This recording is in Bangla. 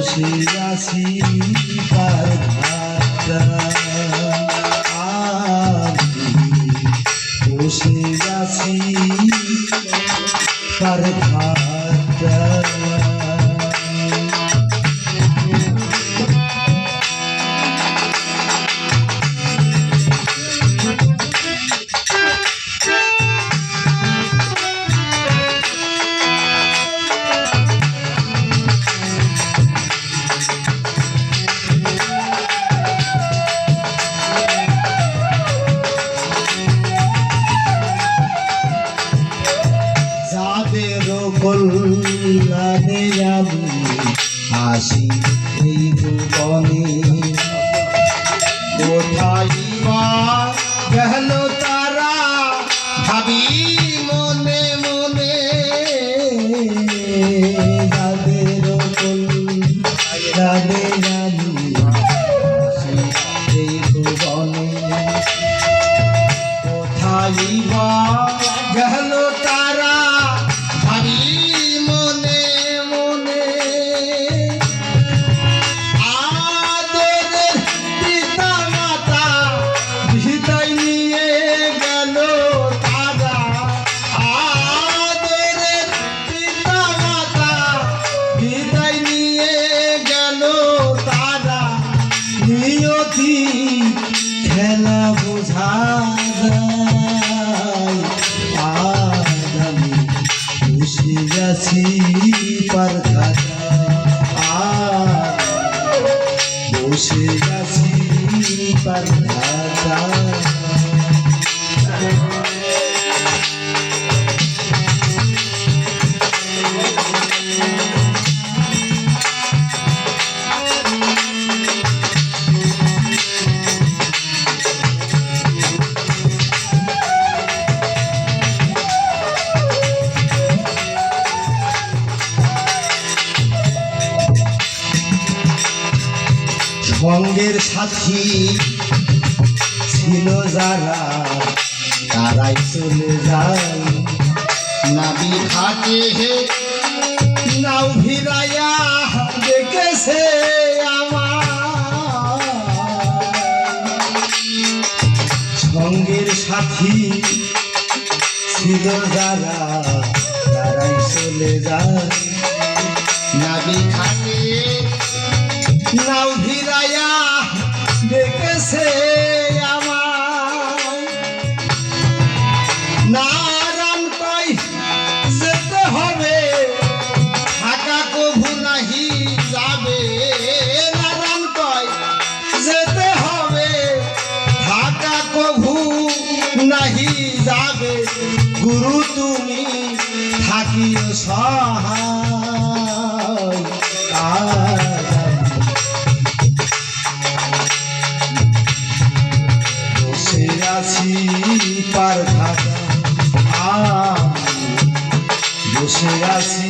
বসে আছি পার ঘাটা বসে আছি পার ঘাটা কল্যাণে আমি আসি এই ভুবনে কোথায় বা গেল তারা ভাবি মনে মনে যাদের কল্যাণে আমি আসি এই ভুবনে কোথায় বা গেল তারা ভাবি মনে মনে আদরের পিতা মাতা বিদায় নিয়ে গেল তারা আদরের পিতা মাতা বিদায় নিয়ে গেল তারা নিয়তি খেলা বোঝা বসে আছি পার ঘাটায় বসে আছি পার ঘাটায় সঙ্গের সাথী ছিল যারা তারাই চলে যায় নাবি ঘাটে নাও ভিড়াইয়া দেখেছে আমার সঙ্গের সাথী ছিল যারা তারাই চলে যায় নাবি ঘাটে নাও ভিড়াইয়া দেখেছে আমার নারায়ণ কই যেতে হবে ঢাকা কভু নাহি যাবে নারায়ণ কই যেতে হবে ঢাকা কভু নাহি যাবে গুরু তুমি থাকিও সহায় বসে আছি পার ঘাটা বসে আছি